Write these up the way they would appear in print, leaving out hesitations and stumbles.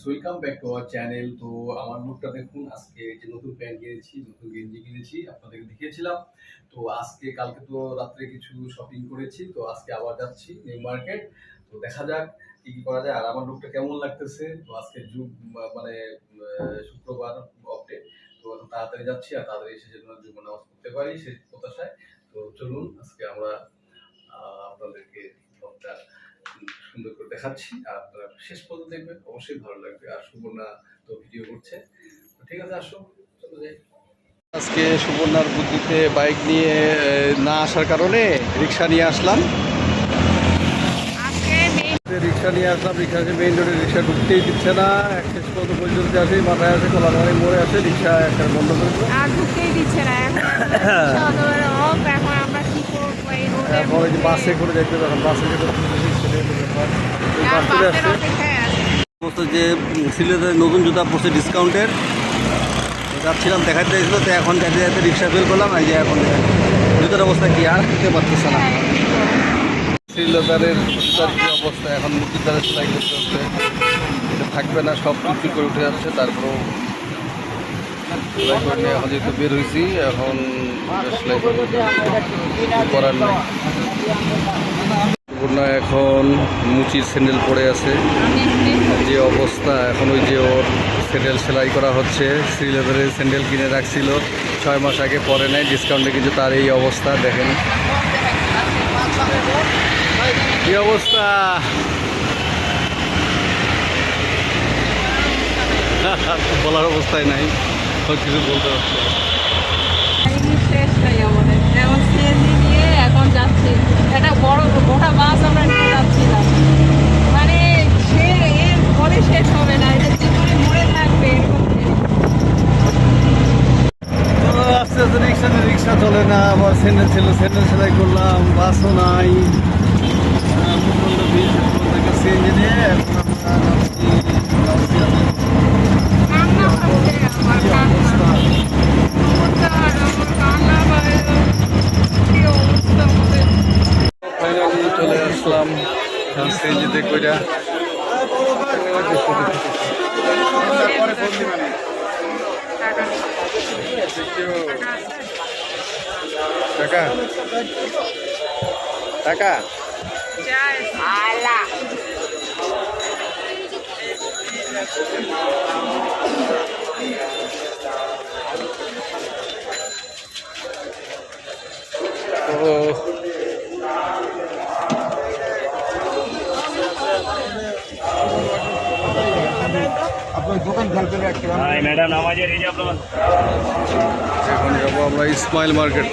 Welcome back to our channel. তো আমার মুখটা দেখুন, আজকে যে নতুন প্যান্ট কিনেছি, নতুন গেঞ্জি কিনেছি, আপনাদেরকে দেখিয়েছিলাম। তো আজকে কালকে তো রাত্রে কিছু শপিং করেছি, তো আজকে আবার যাচ্ছি নিউ মার্কেট। তো দেখা যাক কি কি করা যায় আর আমার লুকটা কেমন লাগতেছে। তো আজকে মানে শুক্রবার অফডে, তো এখন তাড়াতাড়ি যাচ্ছি আর তাড়াতাড়ি এসে যেন জুম্মা নামাজ পড়তে পারি সেই প্রত্যাশায়। তো চলুন আজকে আমরা আপনাদেরকে ব্লগটা সুন্দর করে দেখাচ্ছি আর আপনারা শেষ পর্যন্ত দেখবেন, অবশ্যই ভালো লাগবে। আর সুবর্ণা তো ভিডিও করছে, ঠিক আছে আসো চলে যাই। আজকে সুবর্ণার বুদ্ধিতে বাইক নিয়ে না আসার কারণে রিক্সা নিয়ে আসলাম। রিক্সা মেইন রোডে রিক্সা ঢুকতেই দিচ্ছে না, শেষ পর্যন্ত আসে মাথায় আসে কলামারি মোড়ে আসে রিক্সা একটা বন্ধ করে আর ঢুকতেই দিচ্ছে না। এখন বাসে করে দেখতে তখন বাসে যেতে যে সিলেটের নতুন জুতা পড়ছে ডিসকাউন্টের, যাচ্ছিলাম দেখাতে চাইছিল। তো এখন যাতে যাতে রিক্সা ফেল করলাম, এই যে এখন জুতার অবস্থা কি আর খেতে পারতেছে না। শ্রীলেদারের জুতার কি অবস্থা, এখন মুক্তিদারের সেলাই করতে হচ্ছে, এটা থাকবে না, সব চুপচুপ করে উঠে যাচ্ছে। তারপরেও সেলাই করে নিয়ে এখন যেহেতু বের হয়েছি, এখন সেলাই করার নাই। সুবর্ণা এখন মুচির স্যান্ডেল পরে আছে, যে অবস্থা এখন ওই যে ওর স্যান্ডেল সেলাই করা হচ্ছে। শ্রীলেদারের স্যান্ডেল কিনে রাখছিল 6 মাস আগে, পরে নেয় ডিসকাউন্টে, কিন্তু তার এই অবস্থা দেখেন কি অবস্থা। বলার অবস্থায় নাই, কিছু বলতে পারছে এখন যাচ্ছি একটা বড় গোটা বাস আমরা নিয়ে যাচ্ছিলাম, মানে সে এর পরে শেষ হবে না, এটা জীবনে মরে থাকবে আস্তে আস্তে রিক্সা চলে না। আবার স্যান্ডেল ছিল, স্যান্ডেল সেলাই করলাম, বাসও নাই। সিএনজি নিয়ে এখন ফাইনালি চলে আসলাম সিএনজিতে কইরা। টাকা টাকা আপনার দোকান খেলতে ম্যাডাম আমাদের এই যে আপনার এখন যাবো আমরা ইসমাইল মার্কেট।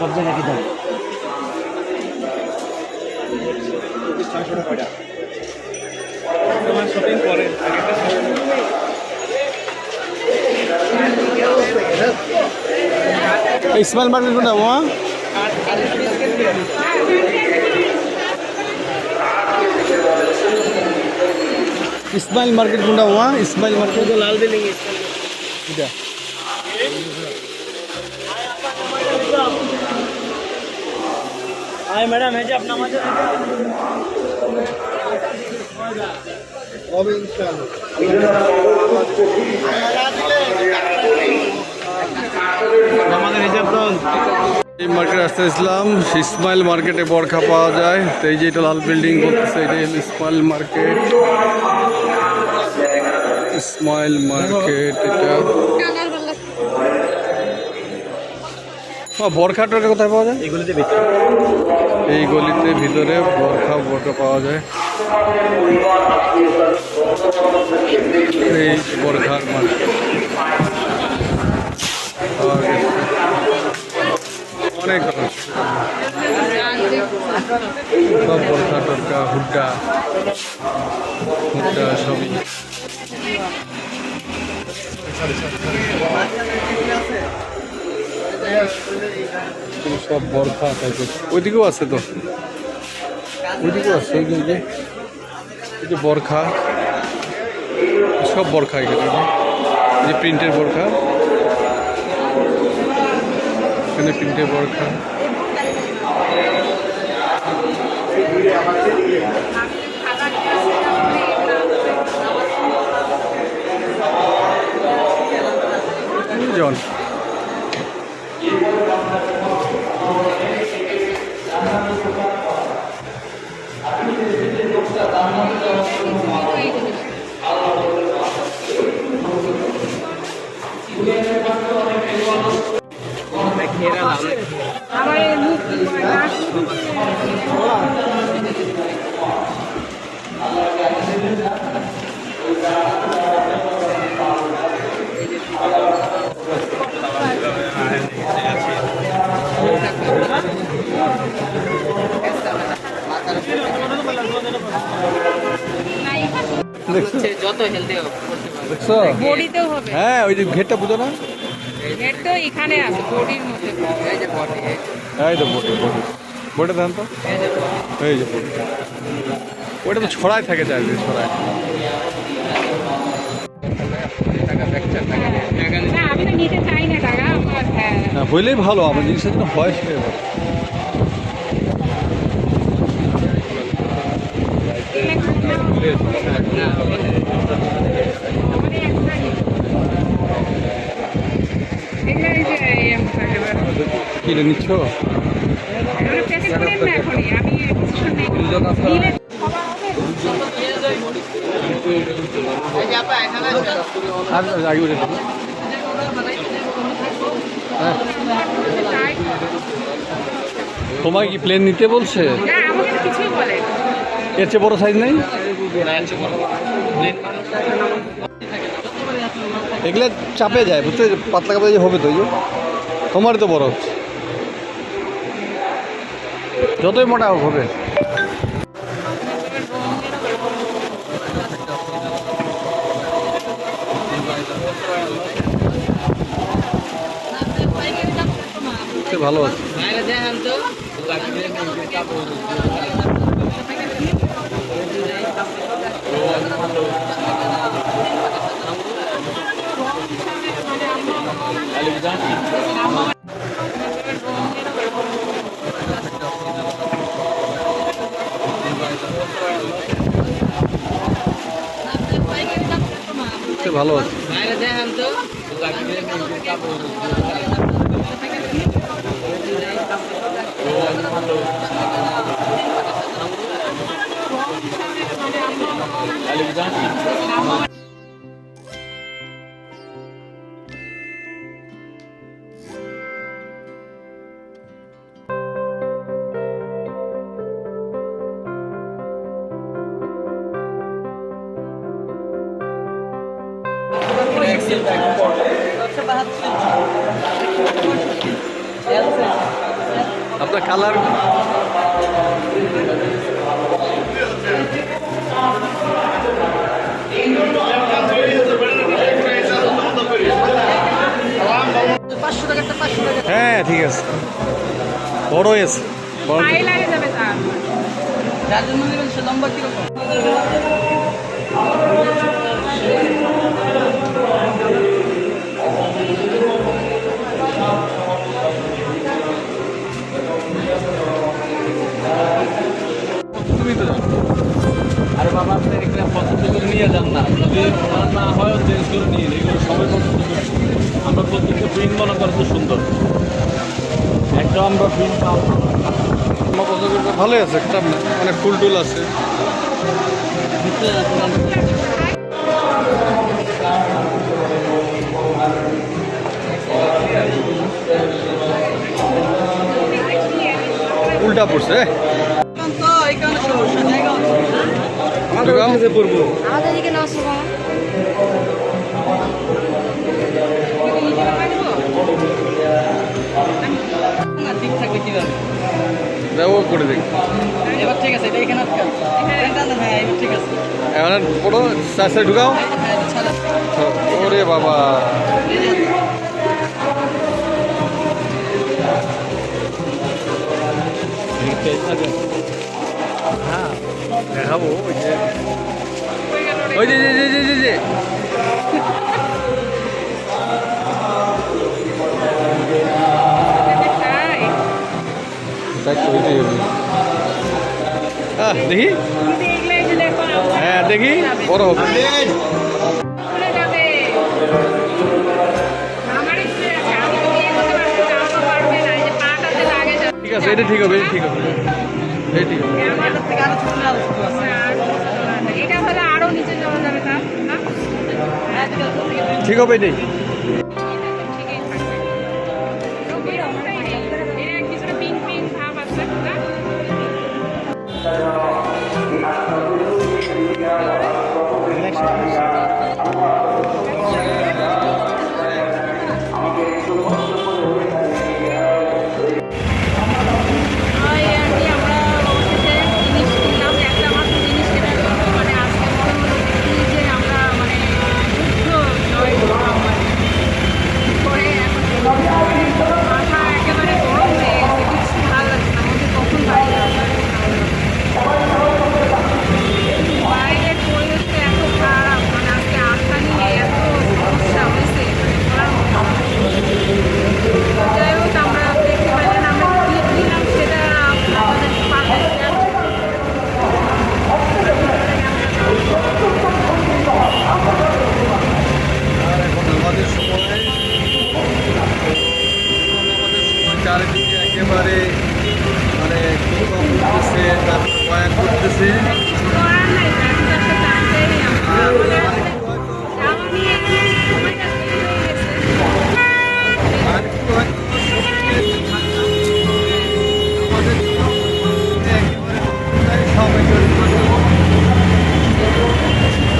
সব জায়গায় কি দাম শপিং করে ইসমাইল মার্কেট কোনটা বাবা? ইসমাইল মার্কেট কোনটা বাবা? ইসমাইল মার্কেট লাল বিল্ডিং এটা हाय मैडम है जी अपना मजा अब इंशाल्लाह আমাদের হিসাবগঞ্জ এই মার্কেট আসতে ইসলাম। ইসমাইল মার্কেটে বরখা পাওয়া যায়। তো এই যে এটা লাল বিল্ডিং বলতেছে, এটা ইসমাইল মার্কেট। ইসমাইল মার্কেট এটা বরখাটা কোথায় পাওয়া যায়? এই গলিতে ভিতরে বরখা পাওয়া যায়। এই বরখার মার্কেট অনেক সব বরখা টরকা হুড্ডা সবই। সব বরখা টাইপের। ওইদিকেও আছে, তো ওইদিকেও আছে, এই যে বরখা, সব বরখা এখানে, এই যে প্রিন্টের বরখা, এখানে প্রিন্টের বরখা। জন আমার এই মুখ যত হেলদি দেখছো? বডিতেও হবে। হ্যাঁ, ওই যে ঘেরটা বুঝো না? নেট তো এখানে আছে বডির মধ্যে। এই যে বডি, এই তো বডি, বডি দেন তো, এই যে বডি, ওইটা তো ছড়ায় থাকে, চারদিকে ছড়ায়। না আমি তো নিতে চাই না টাকা আমার। হ্যাঁ হ্যাঁ, হইলেই ভালো, আমার জিনিসের জন্য হয় সেটাই ভালো। কিনে নিচ্ছ? আর আগে উঠে দেবো। তোমায় কি প্লেন নিতে বলছে? এর চেয়ে বড় সাইজ নেই? এগুলো চাপে যায়, বুঝতে, পাতলা কাপড় হবে তো, তোমারই তো বড় হচ্ছে, যতই মোটা হোক হবে। ভালো আছে। ভালো আছে। আপনার কালার হ্যাঁ ঠিক আছে, বড় হয়েছে, যার জন্য নেবেন সে লম্বা কিরকম? তুমি তো জানো। আরে বাবা, আপনি এগুলো পছন্দ করে নিয়ে যান না, যদি না হয় চেঞ্জ করে নিয়ে এগুলো সবাই পছন্দ করে। আমরা প্রত্যেকটা প্রিন্ট মনে করি তো সুন্দর, একটা আমরা প্রিন্ট পাবো। আমার পছন্দ করতে ভালোই আছে, খারাপ না, অনেক ফুল টুল আছে। উল্টা পড়ছে পড়বো। আমাদের দিকে না আসবো ঠিক থাকবে কিভাবে? ব্যবহার করে দেখি। এবার ঠিক আছে, এটা এখানে আটকান। হ্যাঁ এবার ঠিক আছে। এবার পুরো চাষে ঢুকাও। ওরে বাবা, হ্যাঁ দেখাবো ওই যে ওই যে যে দেখি, হ্যাঁ দেখি বড় হবে। ঠিক আছে, এটা ঠিক হবে, ঠিক হবে, এটা ঠিক হবে। এটা হলে আরো নিচে যাওয়া যাবে না, ঠিক হবে এটাই। চারিদিকে একেবারে মানে বয়ান করতেছে।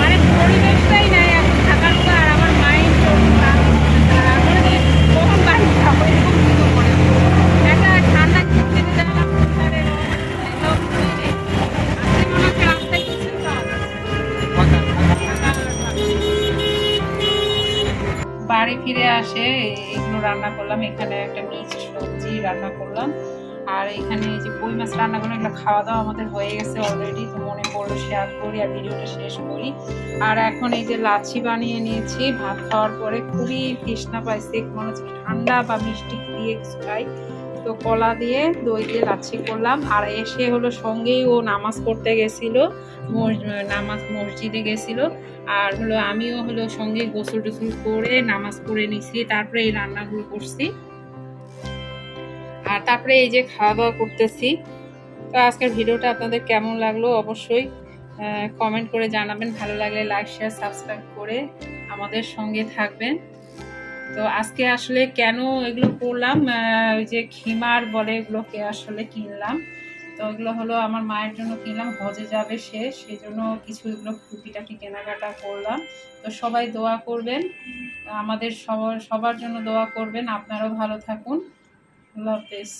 মানে পরিবেশটাই নাই এখন থাকার পর আমার মাইন্ড কখন বাড়ি যাবো এরকম কিছু মনে একটা ঠান্ডা খেতে গেলাম রাস্তায় কিছু বাড়ি ফিরে আসে এগুলো রান্না করলাম। এখানে একটা মিক্সড সবজি রান্না করলাম, আর এখানে এই যে কই মাছ রান্না করলাম। এগুলো খাওয়া দাওয়া আমাদের হয়ে গেছে অলরেডি, তো মনে পড়লো শেয়ার করি আর ভিডিওটা শেষ করি। আর এখন এই যে লাচ্ছি বানিয়ে নিয়েছি ভাত খাওয়ার পরে, খুবই তৃষ্ণা পাইছে, মনে হচ্ছে ঠান্ডা বা মিষ্টি দিয়ে কিছু খাই। তো কলা দিয়ে দই দিয়ে লাচ্ছি করলাম। আর এসে হলো সঙ্গেই ও নামাজ পড়তে গেছিলো, মসজিদে গেছিল। আর হলো আমিও হলো সঙ্গে গোসল টোসল করে নামাজ পড়ে নিছি, তারপরে এই রান্নাগুলো করছি। আর তারপরে এই যে খাওয়া দাওয়া করতেছি। তো আজকের ভিডিওটা আপনাদের কেমন লাগলো অবশ্যই কমেন্ট করে জানাবেন। ভালো লাগলে লাইক শেয়ার সাবস্ক্রাইব করে আমাদের সঙ্গে থাকবেন। তো আজকে আসলে কেন এগুলো করলাম, ওই যে খিমার বলে এগুলোকে আসলে কিনলাম। তো এগুলো হলো আমার মায়ের জন্য কিনলাম, হজে যাবে সে, সেই জন্য কিছু এগুলো টুকিটাকি কেনাকাটা করলাম। তো সবাই দোয়া করবেন, আমাদের সবার জন্য দোয়া করবেন। আপনারাও ভালো থাকুন। আল্লাহ হাফেজ।